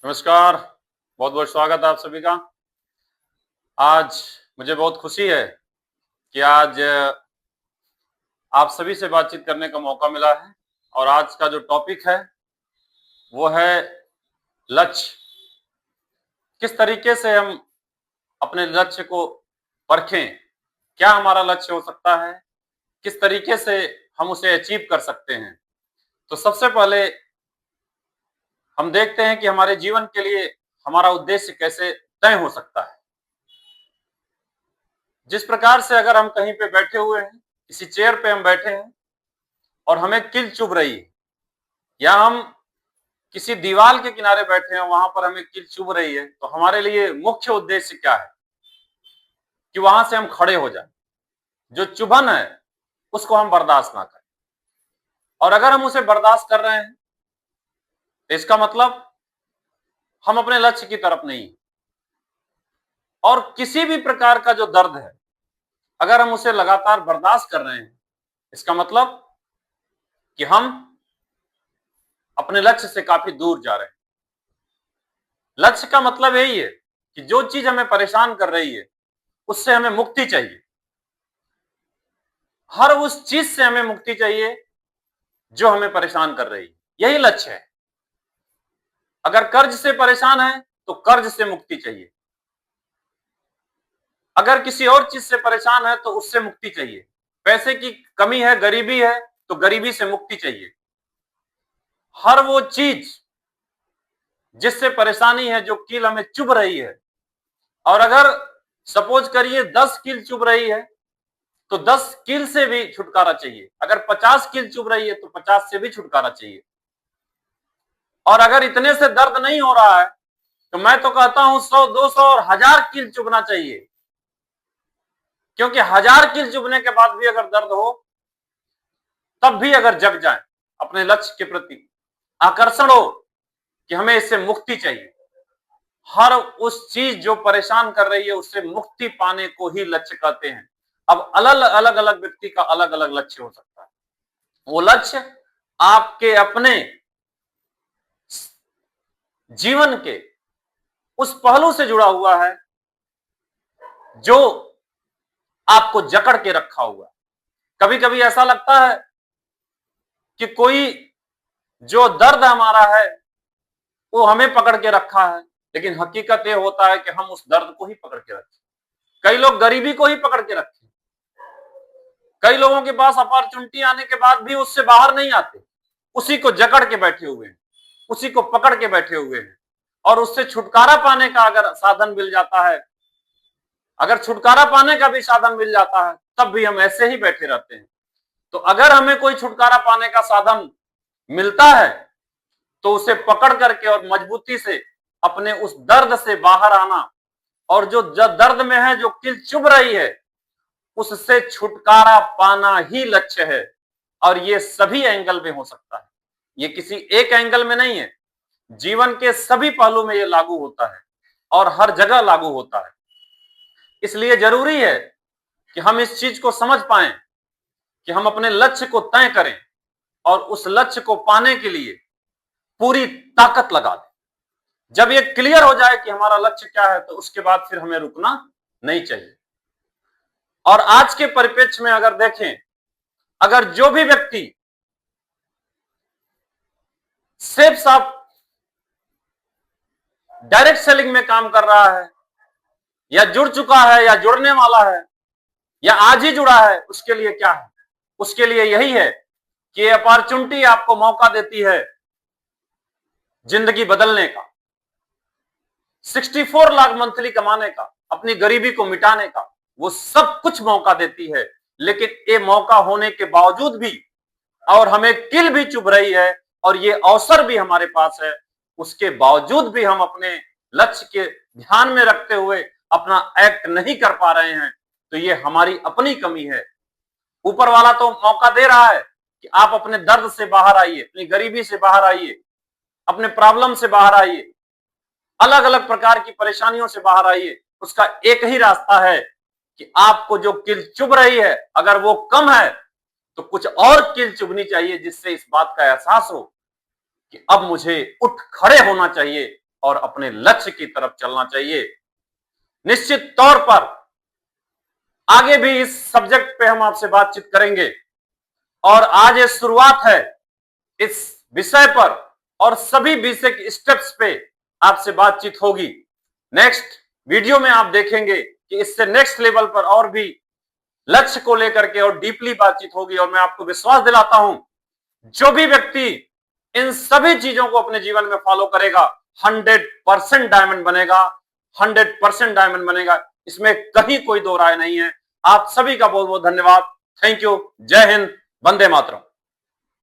नमस्कार। बहुत बहुत स्वागत है आप सभी का। आज मुझे बहुत खुशी है कि आज आप सभी से बातचीत करने का मौका मिला है और आज का जो टॉपिक है वो है लक्ष्य। किस तरीके से हम अपने लक्ष्य को परखें, क्या हमारा लक्ष्य हो सकता है, किस तरीके से हम उसे अचीव कर सकते हैं। तो सबसे पहले हम देखते हैं कि हमारे जीवन के लिए हमारा उद्देश्य कैसे तय हो सकता है। जिस प्रकार से अगर हम कहीं पे बैठे हुए हैं, किसी चेयर पे हम बैठे हैं और हमें किल चुभ रही है, या हम किसी दीवार के किनारे बैठे हैं, वहां पर हमें किल चुभ रही है, तो हमारे लिए मुख्य उद्देश्य क्या है कि वहां से हम खड़े हो जाएं। जो चुभन है उसको हम बर्दाश्त ना करें, और अगर हम उसे बर्दाश्त कर रहे हैं तो इसका मतलब हम अपने लक्ष्य की तरफ नहीं। और किसी भी प्रकार का जो दर्द है, अगर हम उसे लगातार बर्दाश्त कर रहे हैं, इसका मतलब कि हम अपने लक्ष्य से काफी दूर जा रहे हैं। लक्ष्य का मतलब यही है कि जो चीज हमें परेशान कर रही है उससे हमें मुक्ति चाहिए। हर उस चीज से हमें मुक्ति चाहिए जो हमें परेशान कर रही है, यही लक्ष्य है। अगर कर्ज से परेशान है तो कर्ज से मुक्ति चाहिए, अगर किसी और चीज से परेशान है तो उससे मुक्ति चाहिए। पैसे की कमी है, गरीबी है, तो गरीबी से मुक्ति चाहिए। हर वो चीज जिससे परेशानी है, जो कील हमें चुभ रही है, और अगर सपोज करिए 10 कील चुभ रही है तो 10 कील से भी छुटकारा चाहिए। अगर 50 कील चुभ रही है तो 50 से भी छुटकारा चाहिए। और अगर इतने से दर्द नहीं हो रहा है तो मैं तो कहता हूं 100, 200 और 1000 कील चुभना चाहिए। क्योंकि 1000 कील चुभने के बाद भी अगर दर्द हो, तब भी अगर जग जाए, अपने लक्ष्य के प्रति आकर्षण हो कि हमें इससे मुक्ति चाहिए, हर उस चीज जो परेशान कर रही है उससे मुक्ति पाने को ही लक्ष्य कहते हैं। अब अलग अलग व्यक्ति का अलग अलग लक्ष्य हो सकता है। वो लक्ष्य आपके अपने जीवन के उस पहलू से जुड़ा हुआ है जो आपको जकड़ के रखा हुआ है। कभी कभी ऐसा लगता है कि कोई जो दर्द हमारा है वो हमें पकड़ के रखा है, लेकिन हकीकत ये होता है कि हम उस दर्द को ही पकड़ के रखे। कई लोग गरीबी को ही पकड़ के रखे, कई लोगों के पास अपॉर्चुनिटी आने के बाद भी उससे बाहर नहीं आते, उसी को जकड़ के बैठे हुए हैं, उसी को पकड़ के बैठे हुए हैं। और उससे छुटकारा पाने का अगर साधन मिल जाता है, अगर छुटकारा पाने का भी साधन मिल जाता है, तब भी हम ऐसे ही बैठे रहते हैं। तो अगर हमें कोई छुटकारा पाने का साधन मिलता है तो उसे पकड़ करके और मजबूती से अपने उस दर्द से बाहर आना, और जो दर्द में है, जो किल चुभ रही है, उससे छुटकारा पाना ही लक्ष्य है। और ये सभी एंगल में हो सकता है, ये किसी एक एंगल में नहीं है। जीवन के सभी पहलू में ये लागू होता है और हर जगह लागू होता है। इसलिए जरूरी है कि हम इस चीज को समझ पाए कि हम अपने लक्ष्य को तय करें और उस लक्ष्य को पाने के लिए पूरी ताकत लगा दें। जब ये क्लियर हो जाए कि हमारा लक्ष्य क्या है, तो उसके बाद फिर हमें रुकना नहीं चाहिए। और आज के परिप्रेक्ष्य में अगर देखें, अगर जो भी व्यक्ति सिर्फ साफ डायरेक्ट सेलिंग में काम कर रहा है, या जुड़ चुका है, या जुड़ने वाला है, या आज ही जुड़ा है, उसके लिए क्या है? उसके लिए यही है कि ये अपॉर्चुनिटी आपको मौका देती है जिंदगी बदलने का, 64 लाख मंथली कमाने का, अपनी गरीबी को मिटाने का, वो सब कुछ मौका देती है। लेकिन ये मौका होने के बावजूद भी, और हमें किल भी चुभ रही है, और ये अवसर भी हमारे पास है, उसके बावजूद भी हम अपने लक्ष्य के ध्यान में रखते हुए अपना एक्ट नहीं कर पा रहे हैं, तो ये हमारी अपनी कमी है। ऊपर वाला तो मौका दे रहा है कि आप अपने दर्द से बाहर आइए, अपनी गरीबी से बाहर आइए, अपने प्रॉब्लम से बाहर आइए, अलग अलग प्रकार की परेशानियों से बाहर आइए। उसका एक ही रास्ता है कि आपको जो किल चुभ रही है, अगर वो कम है तो कुछ और किल चुभनी चाहिए, जिससे इस बात का एहसास हो कि अब मुझे उठ खड़े होना चाहिए और अपने लक्ष्य की तरफ चलना चाहिए। निश्चित तौर पर आगे भी इस सब्जेक्ट पे हम आपसे बातचीत करेंगे और आज ये शुरुआत है इस विषय पर और सभी बेसिक स्टेप्स पे आपसे बातचीत होगी। नेक्स्ट वीडियो में आप देखेंगे कि इससे नेक्स्ट लेवल पर और भी लक्ष्य को लेकर के और डीपली बातचीत होगी और मैं आपको विश्वास दिलाता हूं जो भी व्यक्ति इन सभी चीजों को अपने जीवन में फॉलो करेगा 100% डायमंड बनेगा, 100% डायमंड बनेगा, इसमें कहीं कोई दो राय नहीं है। आप सभी का बहुत बहुत धन्यवाद। Thank you. जय हिंद। वंदे मातरम।